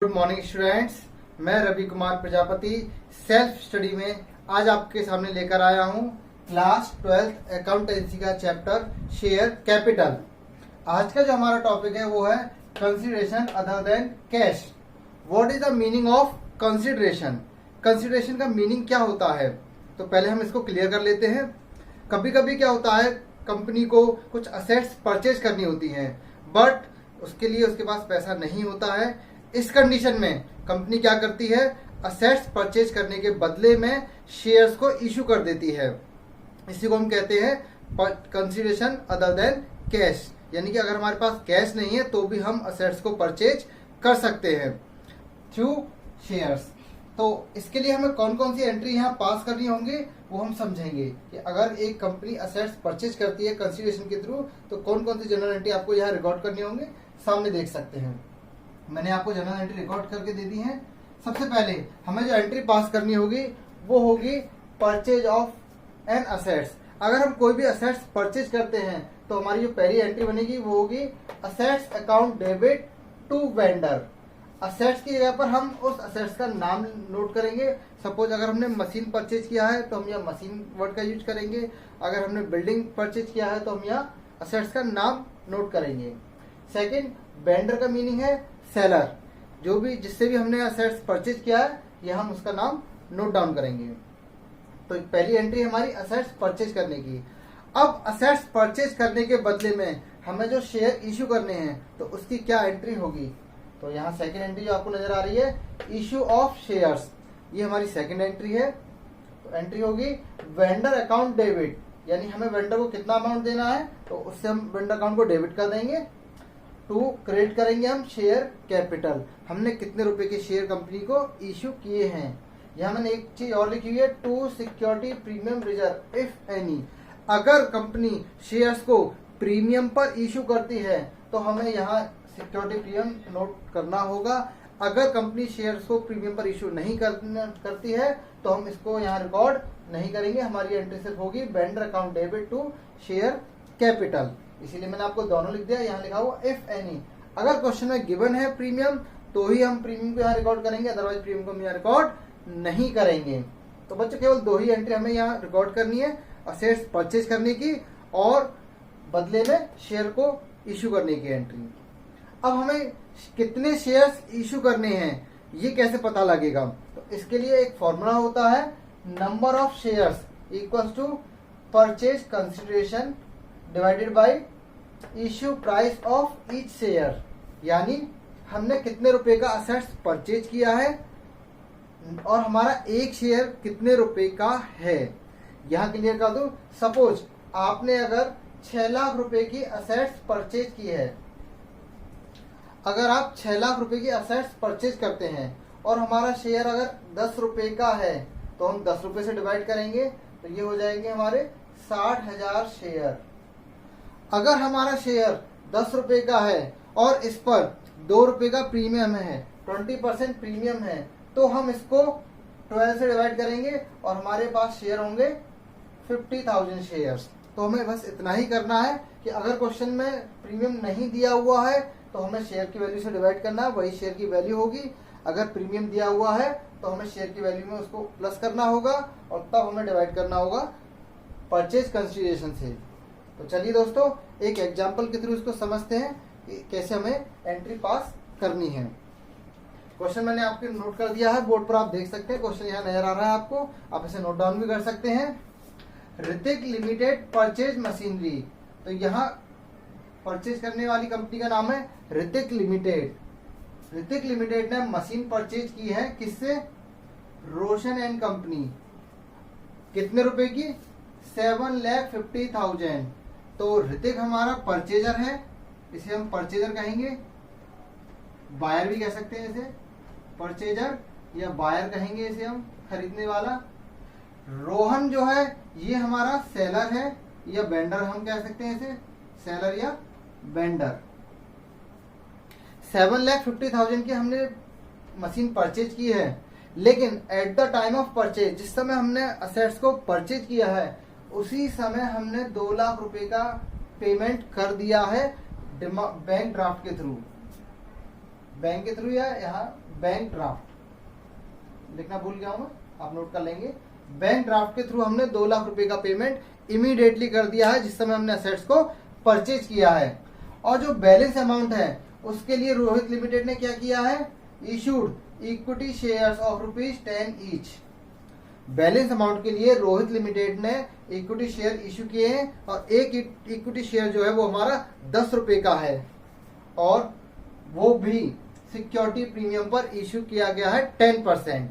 Good morning students, मैं Ravi Kumar Prajapati self study में आज आपके सामने लेकर आया हूं क्लास 12th अकाउंटेंसी का चैप्टर शेयर कैपिटल। आज का जो हमारा टॉपिक है वो है consideration other than cash. What is the meaning of consideration? Consideration का मीनिंग क्या होता है? तो पहले हम इसको क्लियर कर लेते हैं। कभी कभी क्या होता है, कंपनी को कुछ असेट्स परचेज करनी होती हैं, बट उसके लिए उसके पास पैसा नहीं होता है। इस कंडीशन में कंपनी क्या करती है, असेट्स परचेज करने के बदले में शेयर्स को इशू कर देती है। इसी को हम कहते हैं कंसीडरेशन अदर देन कैश। यानी कि अगर हमारे पास कैश नहीं है तो भी हम असेट्स को परचेज कर सकते हैं थ्रू शेयर्स। तो इसके लिए हमें कौन कौन सी एंट्री यहाँ पास करनी होंगी वो हम समझेंगे कि अगर एक कंपनी असेट्स परचेज करती है कंसीडरेशन के थ्रू तो कौन कौन सी जनरल एंट्री आपको यहाँ रिकॉर्ड करनी होंगे, सामने देख सकते हैं। मैंने आपको जनरल एंट्री रिकॉर्ड करके दे दी है। सबसे पहले हमें जो एंट्री पास करनी होगी वो होगी परचेज ऑफ एन असेट्स। अगर हम कोई भी असेट्स परचेज करते हैं तो हमारी जो पहली एंट्री बनेगी वो होगी assets account debit to vendor. Assets की जगह पर हम उस असेट्स का नाम नोट करेंगे। सपोज अगर हमने मशीन परचेज किया है तो हम यहाँ मशीन वर्ड का यूज करेंगे। अगर हमने बिल्डिंग परचेज किया है तो हम यहाँ असेट्स का नाम नोट करेंगे। सेकंड, वेंडर का मीनिंग है सेलर। जो भी जिससे भी हमने असेट्स परचेज किया है ये हम उसका नाम नोट डाउन करेंगे। तो पहली एंट्री हमारी असेट्स परचेज करने की। अब असेट्स परचेज करने के बदले में हमें जो शेयर इश्यू करने हैं तो उसकी क्या एंट्री होगी? तो यहाँ सेकंड एंट्री जो आपको नजर आ रही है, इश्यू ऑफ शेयर्स, ये हमारी सेकंड एंट्री है। तो एंट्री होगी वेंडर अकाउंट डेबिट, यानी हमें वेंडर को कितना अमाउंट देना है तो उससे हम वेंडर अकाउंट को डेबिट कर देंगे। टू क्रेडिट करेंगे हम शेयर कैपिटल, हमने कितने रुपए के शेयर कंपनी को इश्यू किए हैं। यहाँ मैंने एक चीज और लिखी हुई है, to security premium reserve if any. अगर कंपनी शेयर्स को प्रीमियम पर इश्यू करती है तो हमें यहाँ सिक्योरिटी प्रीमियम नोट करना होगा। अगर कंपनी शेयर्स को प्रीमियम पर इश्यू नहीं करती है तो हम इसको यहाँ रिकॉर्ड नहीं करेंगे। हमारी एंट्री सिर्फ होगी vendor account debit to share capital. इसीलिए मैंने आपको दोनों लिख दिया। यहाँ लिखा हुआ इफ एनी। अगर क्वेश्चन में गिवन है प्रीमियम तो ही हम प्रीमियम को यहाँ रिकॉर्ड करेंगे, अदरवाइज प्रीमियम को हम यहाँ रिकॉर्ड नहीं करेंगे। तो बच्चों केवल दो ही एंट्री हमें यहाँ रिकॉर्ड करनी है, असेट्स परचेज करने की और बदले में शेयर को इश्यू करने की एंट्री। अब हमें कितने शेयर्स इश्यू करने हैं ये कैसे पता लगेगा? तो इसके लिए एक फॉर्मूला होता है, number of shares equals to purchase consideration divided by issue price of each share. यानी हमने कितने रुपए का असेट्स परचेज किया है और हमारा एक शेयर कितने रुपए का है। यहां क्लियर कर दूं, सपोज आपने अगर 6 लाख रुपए की असेट्स परचेज की है। अगर आप 6 लाख रुपए की असेट्स परचेज करते हैं और हमारा शेयर अगर 10 रुपए का है तो हम 10 रुपए से डिवाइड करेंगे तो ये हो जाएंगे हमारे 60,000 शेयर। अगर हमारा शेयर 10 रुपए का है और इस पर 2 रुपए का प्रीमियम है, 20% प्रीमियम है, तो हम इसको 12 से डिवाइड करेंगे और हमारे पास शेयर होंगे 50,000 शेयर्स। तो हमें बस इतना ही करना है कि अगर क्वेश्चन में प्रीमियम नहीं दिया हुआ है तो हमें शेयर की वैल्यू से डिवाइड करना है, वही शेयर की वैल्यू होगी। अगर प्रीमियम दिया हुआ है तो हमें शेयर की वैल्यू में उसको प्लस करना होगा और तब हमें डिवाइड करना होगा परचेज कंसीडरेशन से। तो चलिए दोस्तों एक एग्जांपल के थ्रू इसको समझते हैं कि कैसे हमें एंट्री पास करनी है। क्वेश्चन मैंने आपके नोट कर दिया है, बोर्ड पर आप देख सकते हैं। क्वेश्चन यहाँ नजर आ रहा है आपको, आप इसे नोट डाउन भी कर सकते हैं। Hrithik limited purchase machinery. तो यहाँ परचेज करने वाली कंपनी का नाम है ऋतिक लिमिटेड। ऋतिक लिमिटेड ने मशीन परचेज की है किससे? रोशन एंड कंपनी। कितने रुपए की? 7,50,000। तो ऋतिक हमारा परचेजर है, इसे हम परचेजर कहेंगे। बायर भी कह सकते हैं इसे, परचेजर या बायर कहेंगे इसे हम, खरीदने वाला। रोहन जो है ये हमारा सेलर है या वेंडर, हम कह सकते हैं इसे सेलर या वेंडर। 7,50,000 की हमने मशीन परचेज की है, लेकिन at the time of purchase, जिस समय हमने असेट्स को परचेज किया है उसी समय हमने 2 लाख रुपए का पेमेंट कर दिया है बैंक ड्राफ्ट के थ्रू। बैंक के थ्रू या यहाँ बैंक ड्राफ्ट लिखना भूल गया हूं मैं, आप नोट कर लेंगे। बैंक ड्राफ्ट के थ्रू हमने 2 लाख रुपए का पेमेंट इमीडिएटली कर दिया है जिस समय हमने असेट्स को परचेज किया है। और जो बैलेंस अमाउंट है उसके लिए रोहित लिमिटेड ने क्या किया है, issued equity shares of ₹10 each. Balance amount के लिए रोहित लिमिटेड ने इक्विटी शेयर इशू किए हैं और एक इक्विटी शेयर जो है वो हमारा 10 रुपए का है और वो भी सिक्योरिटी प्रीमियम पर इशू किया गया है 10%।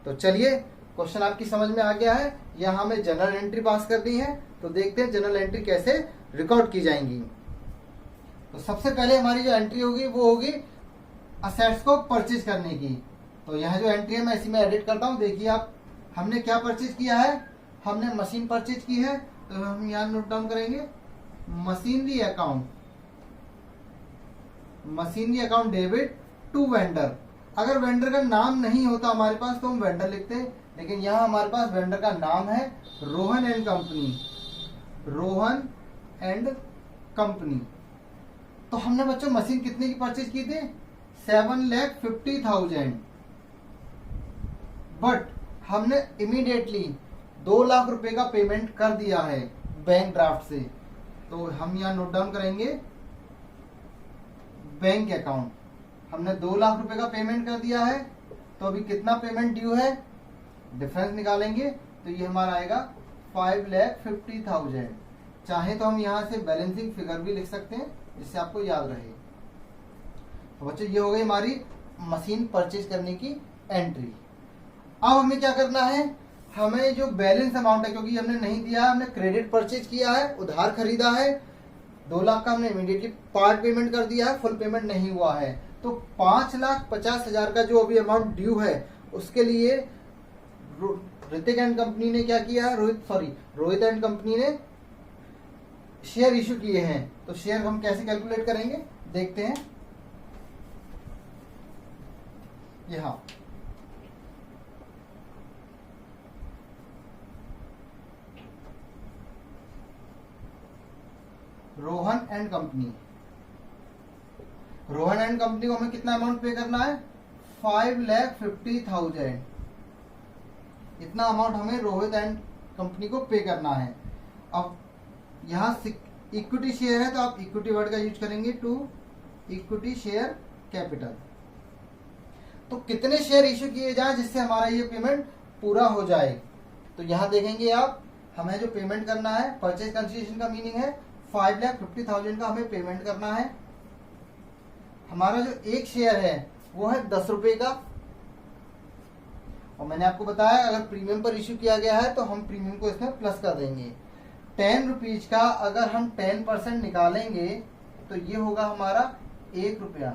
तो चलिए क्वेश्चन आपकी समझ में आ गया है। यहाँ हमें जनरल एंट्री पास करनी है, तो देखते हैं जनरल एंट्री कैसे रिकॉर्ड की जाएंगी। तो सबसे पहले हमारी जो एंट्री होगी वो होगी असेट्स को परचेज करने की। तो यहाँ जो एंट्री है मैं इसी में एडिट करता हूँ। देखिए आप, हमने क्या परचेज किया है, हमने मशीन परचेज की है, तो हम यहाँ नोट डाउन करेंगे machinery account debit to vendor. अगर वेंडर का नाम नहीं होता हमारे पास तो हम वेंडर लिखते हैं, लेकिन यहाँ हमारे पास वेंडर का नाम है रोहन एंड कंपनी। तो हमने बच्चों मशीन कितने की परचेज की थी, 7,50,000, बट हमने इमीडिएटली 2 लाख रुपए का पेमेंट कर दिया है बैंक ड्राफ्ट से। तो हम यहाँ नोट डाउन करेंगे बैंक अकाउंट, हमने 2 लाख रुपए का पेमेंट कर दिया है, तो अभी कितना पेमेंट ड्यू है, डिफरेंस निकालेंगे तो ये हमारा आएगा 5,50,000। चाहे तो हम यहाँ से बैलेंसिंग फिगर भी लिख सकते हैं जिससे आपको याद रहे। तो बच्चों ये हो गई हमारी मशीन परचेज करने की एंट्री। अब हमें क्या करना है, हमें जो बैलेंस अमाउंट है, क्योंकि हमने नहीं दिया है, हमने क्रेडिट परचेज किया है, उधार खरीदा है, 2 लाख का हमने इमीडिएटली पार्ट पेमेंट कर दिया है, फुल पेमेंट नहीं हुआ है। तो 5,50,000 का जो अभी अमाउंट ड्यू है उसके लिए ऋतिक एंड कंपनी ने क्या किया है, रोहित एंड कंपनी ने शेयर इशू किए हैं। तो शेयर हम कैसे कैलकुलेट करेंगे देखते हैं। यहां रोहन एंड कंपनी को हमें कितना अमाउंट पे करना है, 5,50,000। इतना अमाउंट हमें रोहित एंड कंपनी को पे करना है। अब यहाँ इक्विटी शेयर है तो आप इक्विटी वर्ड का यूज करेंगे टू इक्विटी शेयर कैपिटल। तो कितने शेयर इश्यू किए जाए जिससे हमारा ये पेमेंट पूरा हो जाए। तो यहाँ देखेंगे आप, हमें जो पेमेंट करना है, परचेज कंसिडरेशन का मीनिंग है 5,50,000 का हमें पेमेंट करना है। हमारा जो एक शेयर है वो है 10 रुपए का, और मैंने आपको बताया अगर प्रीमियम पर इश्यू किया गया है तो हम प्रीमियम को इसमें प्लस कर देंगे। 10 रुपीज का अगर हम 10% निकालेंगे तो ये होगा हमारा 1 रुपया।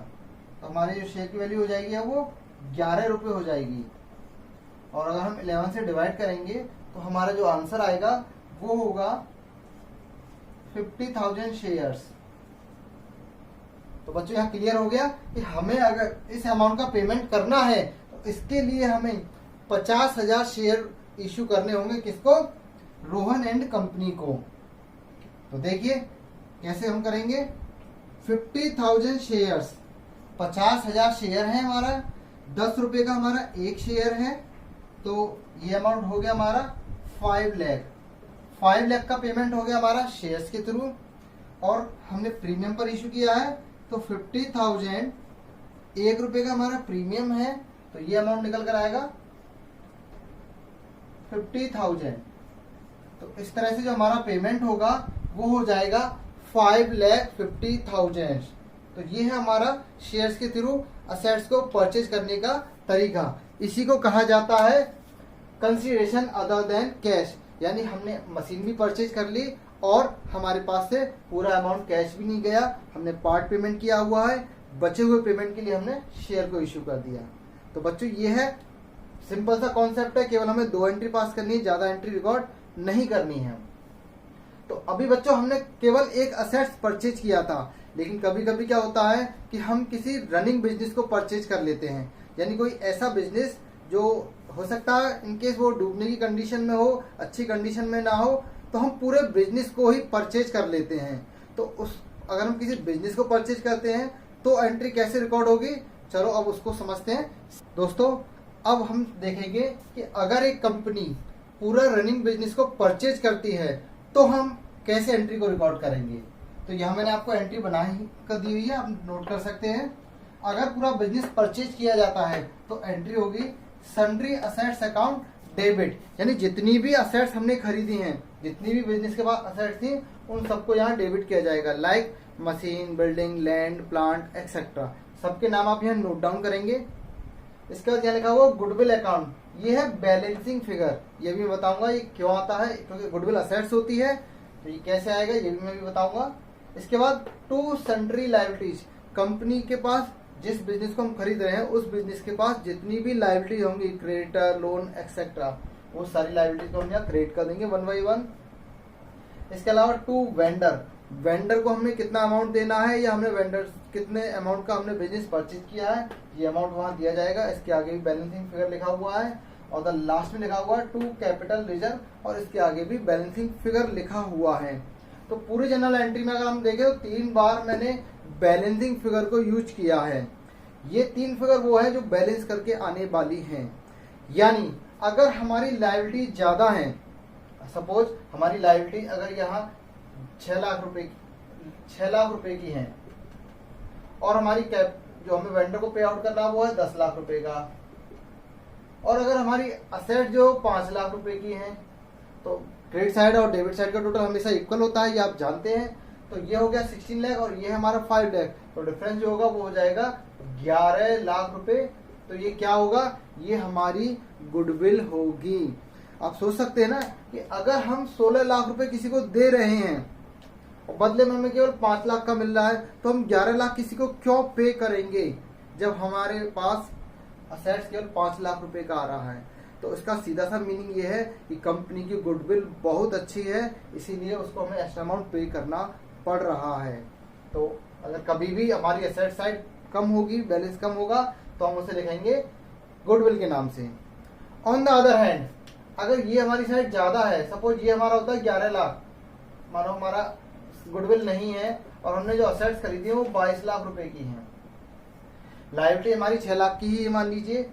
तो हमारे जो शेयर की वैल्यू हो जाएगी वो 11 रुपये हो जाएगी। और अगर हम 11 से डिवाइड करेंगे तो हमारा जो आंसर आएगा वो होगा 50,000 शेयर्स। तो बच्चों यहाँ क्लियर हो गया कि हमें अगर इस अमाउंट का पेमेंट करना है तो इसके लिए हमें 50,000 शेयर इश्यू करने होंगे। किसको, रोहन एंड कंपनी को। तो देखिए कैसे हम करेंगे, 50,000 शेयर्स, 50,000 शेयर है हमारा, 10 रुपए का हमारा एक शेयर है, तो ये अमाउंट हो गया हमारा 5 लाख। 5 लाख का पेमेंट हो गया हमारा शेयर्स के थ्रू, और हमने प्रीमियम पर इशू किया है तो 50,000, 1 रुपए का हमारा प्रीमियम है, तो ये अमाउंट निकल कर आएगा 50,000। तो इस तरह से जो हमारा पेमेंट होगा वो हो जाएगा 5,50,000। तो ये है हमारा शेयर्स के थ्रू असेट्स को परचेज करने का तरीका। इसी को कहा जाता है कंसीडरेशन अदर देन कैश, यानी हमने मशीन भी परचेज कर ली और हमारे पास से पूरा अमाउंट कैश भी नहीं गया, हमने पार्ट पेमेंट किया हुआ है, बचे हुए पेमेंट के लिए हमने शेयर को इश्यू कर दिया। तो बच्चों ये है, सिंपल सा कॉन्सेप्ट है, केवल हमें 2 एंट्री पास करनी है, ज्यादा एंट्री रिकॉर्ड नहीं करनी है। तो अभी बच्चों हमने केवल एक असेट्स परचेज किया था, लेकिन कभी कभी क्या होता है कि हम किसी रनिंग बिजनेस को परचेज कर लेते हैं, यानी कोई ऐसा बिजनेस जो हो सकता है इनकेस वो डूबने की कंडीशन में हो, अच्छी कंडीशन में ना हो, तो हम पूरे बिजनेस को ही परचेज कर लेते हैं। तो अगर हम किसी बिजनेस को परचेज करते हैं तो एंट्री कैसे रिकॉर्ड होगी, चलो अब उसको समझते हैं। दोस्तों अब हम देखेंगे कि अगर एक कंपनी पूरा रनिंग बिजनेस को परचेज करती है तो हम कैसे एंट्री को रिकॉर्ड करेंगे। तो यहाँ मैंने आपको एंट्री बनाई कर दी हुई है, आप नोट कर सकते हैं। अगर पूरा बिजनेस परचेज किया जाता है तो एंट्री होगी सन्ड्री असेट्स अकाउंट डेबिट, यानी जितनी भी असेट्स हमने खरीदी हैं, जितनी भी बिजनेस के बाद असेट्स थी उन सबको यहाँ डेबिट किया जाएगा। Like machine, building, land, plant etcetera, सबके नाम आप यहाँ नोट डाउन करेंगे। इसके बाद यहाँ लिखा हुआ गुडविल अकाउंट, ये है बैलेंसिंग फिगर। ये भी बताऊंगा ये क्यों आता है, क्योंकि गुडविल असेट्स होती है तो ये कैसे आएगा ये भी मैं भी बताऊंगा। इसके बाद टू सन्ड्री लायबिलिटीज, कंपनी के पास जिस बिजनेस को हम खरीद रहे हैं उस बिजनेस के पास जितनी भी लायबिलिटी होंगी, क्रेडिटर, लोन एक्सेट्रा, वो सारी लायबिलिटीज को हम यहाँ क्रिएट कर देंगे 1 by 1। इसके अलावा टू वेंडर, वेंडर को हमें कितना अमाउंट देना है या हमने वेंडर कितने अमाउंट का हमने बिजनेस परचेज किया है, ये अमाउंट वहां दिया जाएगा। इसके आगे भी बैलेंसिंग फिगर लिखा हुआ है और द लास्ट में लिखा हुआ है टू कैपिटल रिजर्व, और इसके आगे भी बैलेंसिंग फिगर लिखा हुआ है। तो पूरी जनरल एंट्री में अगर हम देखें तो 3 बार मैंने बैलेंसिंग फिगर को यूज किया है। ये 3 फिगर वो है जो बैलेंस करके आने वाली हैं। यानी अगर हमारी लायबिलिटी ज्यादा है, सपोज हमारी लायबिलिटी अगर यहाँ 6 लाख रुपए की है और हमारी कैप जो हमें वेंडर को पे आउट करना है वो है 10 लाख रुपए का, और अगर हमारी असेट जो 5 लाख रुपए की है, तो क्रेडिट साइड और डेबिट साइड का टोटल हमेशा इक्वल होता है, ये आप जानते हैं। तो ये हो गया 16 लाख और ये हमारा 5 लाख, तो डिफरेंस जो होगा वो हो जाएगा 11 लाख रुपए। तो ये क्या होगा, ये हमारी गुडविल होगी। आप सोच सकते हैं ना कि अगर हम 16 लाख रुपए किसी को दे रहे हैं और बदले में हमें केवल 5 लाख का मिल रहा है, तो हम 11 लाख किसी को क्यों पे करेंगे जब हमारे पास असेट्स केवल 5 लाख रुपए का आ रहा है। तो इसका सीधा सा मीनिंग ये है कि कंपनी की गुडविल बहुत अच्छी है, इसीलिए उसको हमें एक्स्ट्रा अमाउंट पे करना पड़ रहा है। तो अगर कभी भी हमारी एसेट साइड कम होगी, बैलेंस कम होगा, तो हम उसे लिखेंगे गुडविल के नाम से। ऑन द अदर हैंड अगर ये हमारी साइड ज्यादा है, सपोज ये हमारा होता है 11 लाख, मानो हमारा गुडविल नहीं है और हमने जो असेट्स खरीदी है वो 22 लाख रुपए की है, लायबिलिटी हमारी 6 लाख की ही मान लीजिए,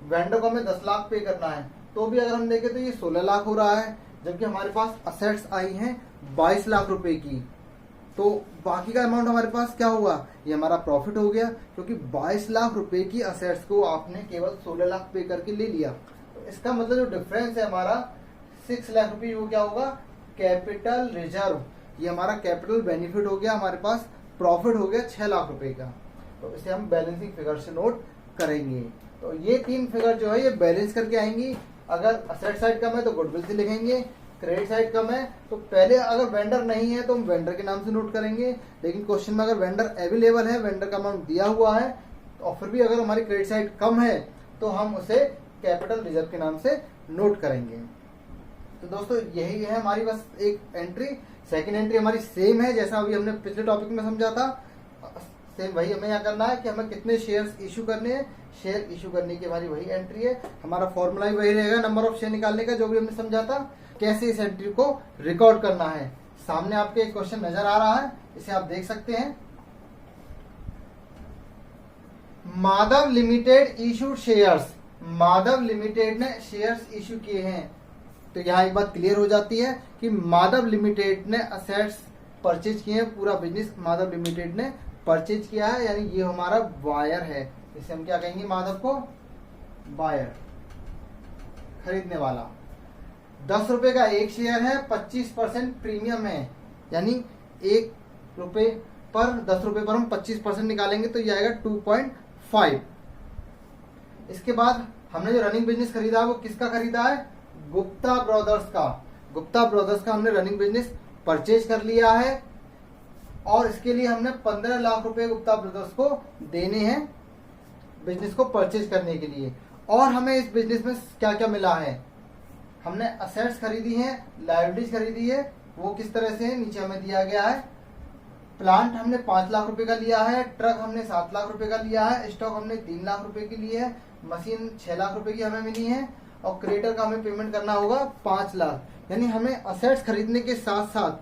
वेंडर को हमें 10 लाख पे करना है, तो भी अगर हम देखें तो ये 16 लाख हो रहा है, जबकि हमारे पास असेट्स आई हैं 22 लाख रुपए की। तो बाकी का अमाउंट हमारे पास क्या हुआ, ये हमारा प्रॉफिट हो गया, क्योंकि 22 लाख रुपए की असेट्स को आपने केवल 16 लाख पे करके ले लिया। तो इसका मतलब जो डिफरेंस है हमारा 6 लाख रुपए, वो क्या होगा, कैपिटल रिजर्व, ये हमारा कैपिटल बेनिफिट हो गया, हमारे पास प्रॉफिट हो गया 6 लाख रुपए का। तो इसे हम बैलेंसिंग फिगर से नोट करेंगे। तो ये 3 फिगर जो है ये बैलेंस करके आएंगी। अगर असेट साइड कम है तो गुडविल से लिखेंगे, क्रेडिट साइड कम है तो पहले अगर वेंडर नहीं है तो हम वेंडर के नाम से नोट करेंगे, लेकिन क्वेश्चन में अगर वेंडर अवेलेबल है, वेंडर का अमाउंट दिया हुआ है, और फिर भी अगर हमारी क्रेडिट साइड कम है तो हम उसे कैपिटल रिजर्व के नाम से नोट करेंगे। तो दोस्तों यही है हमारी बस एक एंट्री। सेकंड एंट्री हमारी सेम है जैसा अभी हमने पिछले टॉपिक में समझा था, सेम वही हमें यहाँ करना है कि हमें कितने शेयर्स इशू करने हैं, शेयर इशू करने की हमारी वही एंट्री है। हमारा फॉर्मूला ही वही रहेगा नंबर ऑफ शेयर निकालने का, जो भी हमने समझा था। कैसे इस एंट्री को रिकॉर्ड करना है, सामने आपके एक क्वेश्चन नजर आ रहा है, इसे आप देख सकते हैं। Madhav limited issued shares, Madhav limited ने शेयर्स इशू किए हैं। तो यहाँ एक बात क्लियर हो जाती है कि माधव लिमिटेड ने असेट्स परचेज किए हैं, पूरा बिजनेस माधव लिमिटेड ने परचेज किया है, यानी ये हमारा बायर है। इसे हम क्या कहेंगे, माधव को बायर, खरीदने वाला। 10 रुपए का एक शेयर है, 25% प्रीमियम है, यानी 1 रुपए पर 10 रुपए पर हम 25% निकालेंगे तो ये आएगा 2.5। इसके बाद हमने जो रनिंग बिजनेस खरीदा है वो किसका खरीदा है, गुप्ता ब्रदर्स का। गुप्ता ब्रदर्स का हमने रनिंग बिजनेस परचेज कर लिया है और इसके लिए हमने 15 लाख रुपए गुप्ता ब्रदर्स को देने हैं बिजनेस को परचेज करने के लिए। और हमें इस बिजनेस में क्या क्या मिला है, हमने असेट्स खरीदी हैं, लायबिलिटीज खरीदी है, वो किस तरह से है नीचे हमें दिया गया है। प्लांट हमने 5 लाख रुपए का लिया है, ट्रक हमने 7 लाख रुपए का लिया है, स्टॉक हमने 3 लाख रुपए की ली है, मशीन 6 लाख रुपए की हमें मिली है, और क्रेडिटर का हमें पेमेंट करना होगा 5 लाख। यानी हमें असेट्स खरीदने के साथ साथ,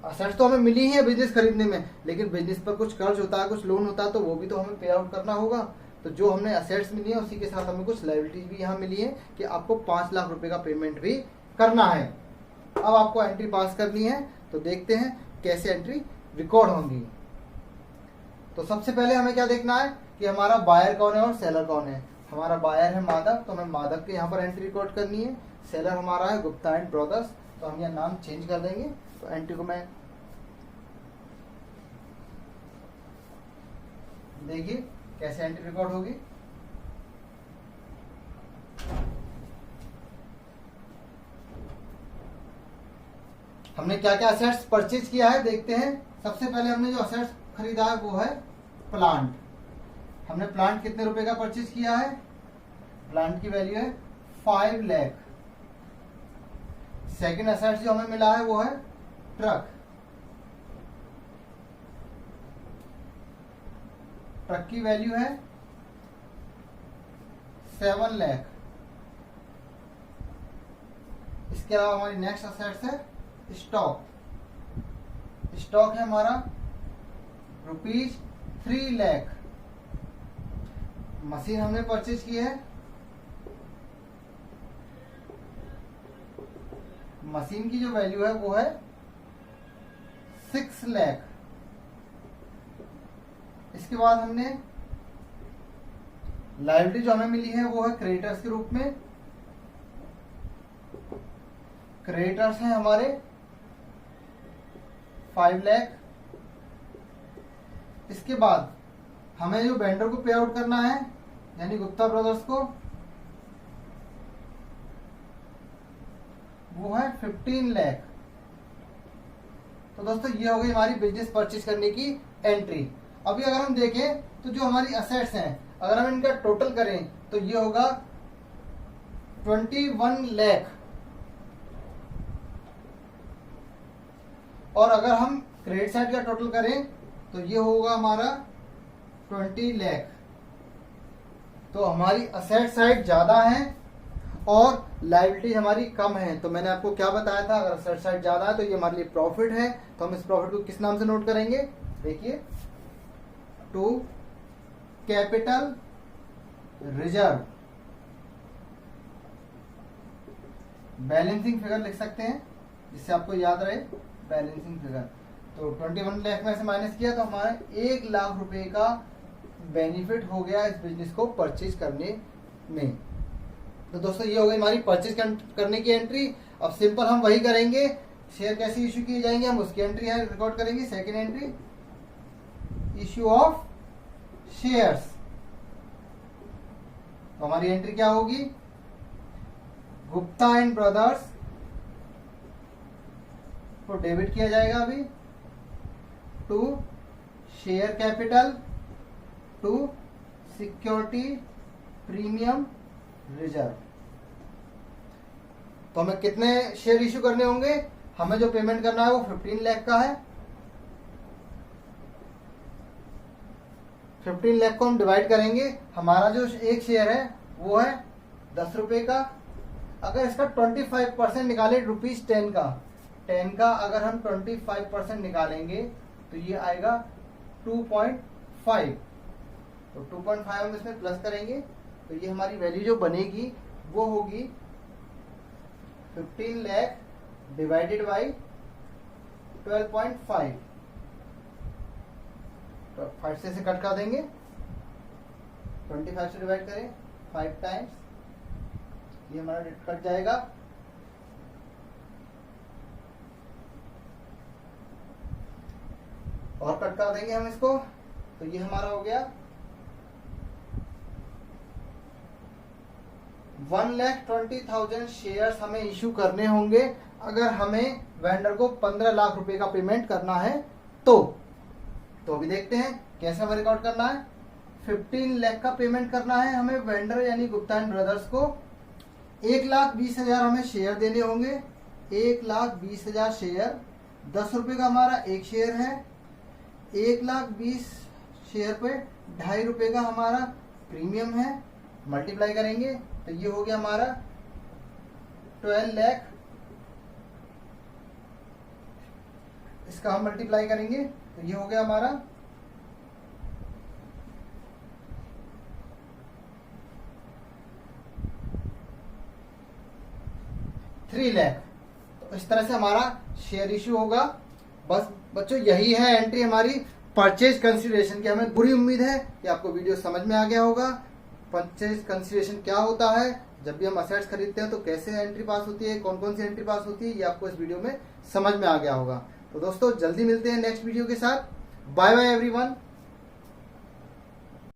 असेट्स तो हमें मिली ही है बिजनेस खरीदने में, लेकिन बिजनेस पर कुछ कर्ज होता है, कुछ लोन होता है, तो वो भी तो हमें पे आउट करना होगा। तो जो हमने असेट्स मिली है उसी के साथ हमें कुछ लायबिलिटीज भी यहाँ मिली है कि आपको 5 लाख रुपए का पेमेंट भी करना है। अब आपको एंट्री पास करनी है, तो देखते हैं कैसे एंट्री रिकॉर्ड होंगी। तो सबसे पहले हमें क्या देखना है कि हमारा बायर कौन है और सेलर कौन है। हमारा बायर है माधव, तो हमें माधव के यहाँ पर एंट्री रिकॉर्ड करनी है। सेलर हमारा है गुप्ता एंड ब्रदर्स, तो हम यहाँ नाम चेंज कर देंगे। तो एंट्री को मैं देखिए कैसे एंट्री रिकॉर्ड होगी। हमने क्या क्या असेट्स परचेज किया है देखते हैं। सबसे पहले हमने जो असेट्स खरीदा है वो है प्लांट। हमने प्लांट कितने रुपए का परचेज किया है? प्लांट की वैल्यू है 5 लाख। सेकेंड असेट्स जो हमें मिला है वो है ट्रक। ट्रक की वैल्यू है 7 लाख। इसके अलावा हमारी नेक्स्ट असेट्स है स्टॉक। स्टॉक है हमारा ₹3 लाख। मशीन हमने परचेज की है, मशीन की जो वैल्यू है वो है 6 लाख। इसके बाद हमने लायबिलिटी जो हमें मिली है वो है क्रेडिटर्स के रूप में। क्रेडिटर्स हैं हमारे 5 लाख। इसके बाद हमें जो वेंडर को पे आउट करना है यानी गुप्ता ब्रदर्स को, वो है 15 लाख। तो दोस्तों ये हो गई हमारी बिजनेस परचेज करने की एंट्री। अभी अगर हम देखें तो जो हमारी असेट्स हैं अगर हम इनका टोटल करें तो ये होगा 21 लाख। और अगर हम क्रेडिट साइड का टोटल करें तो ये होगा हमारा 20 लाख। तो हमारी असेट साइड ज्यादा है और लायबिलिटी हमारी कम है। तो मैंने आपको क्या बताया था, अगर असेट साइड ज्यादा है तो ये हमारे लिए प्रॉफिट है। तो हम इस प्रॉफिट को किस नाम से नोट करेंगे? देखिए, to capital reserve. Balancing figure लिख सकते हैं जिससे आपको याद रहे, बैलेंसिंग फिगर। तो 21 लाख में से माइनस किया तो हमारा 1 लाख रुपए का बेनिफिट हो गया इस बिजनेस को परचेज करने में। तो दोस्तों ये हो गई हमारी परचेज करने की एंट्री। अब सिंपल हम वही करेंगे, शेयर कैसे इश्यू किए जाएंगे हम उसकी एंट्री है रिकॉर्ड करेंगे। Second entry, issue of shares. तो हमारी एंट्री क्या होगी? गुप्ता एंड ब्रदर्स को डेबिट किया जाएगा अभी to share capital to security premium reserve. तो हमें कितने शेयर इश्यू करने होंगे? हमें जो पेमेंट करना है वो 15 लाख का है। 15 लाख को हम डिवाइड करेंगे। हमारा जो एक शेयर है वो है 10 रुपए का। अगर इसका 25% निकाले ₹10 का, 10 का अगर हम 25% निकालेंगे तो ये आएगा 2.5। तो 2.5 हम इसमें प्लस करेंगे तो ये हमारी वैल्यू जो बनेगी वो होगी 15 लाख डिवाइडेड बाई 12.5। तो 5 से कट कर देंगे, 25 से डिवाइड करें 5 टाइम्स, ये हमारा कट जाएगा। और कट कर देंगे हम इसको, तो ये हमारा हो गया 1,20,000 शेयर्स हमें इश्यू करने होंगे अगर हमें वेंडर को 15 लाख रुपए का पेमेंट करना है। तो अभी देखते हैं कैसे हमें रिकॉर्ड करना है। 15 लाख का पेमेंट करना है हमें वेंडर यानी गुप्ता एंड ब्रदर्स को। 1,20,000 हमें शेयर देने होंगे। 1,20,000 शेयर, 10 रुपए का हमारा एक शेयर है। 1,20,000 शेयर पे 2.5 रुपए का हमारा प्रीमियम है। मल्टीप्लाई करेंगे तो ये हो गया हमारा 12 लाख। इसका हम मल्टीप्लाई करेंगे तो ये हो गया हमारा 3 लाख। तो इस तरह से हमारा शेयर इश्यू होगा। बस बच्चों यही है एंट्री हमारी परचेज कंसिडरेशन की। हमें पूरी उम्मीद है कि आपको वीडियो समझ में आ गया होगा। परचेज कंसिडरेशन क्या होता है, जब भी हम असेट्स खरीदते हैं तो कैसे एंट्री पास होती है, कौन कौन सी एंट्री पास होती है, ये आपको इस वीडियो में समझ में आ गया होगा। तो दोस्तों जल्दी मिलते हैं नेक्स्ट वीडियो के साथ। Bye bye everyone.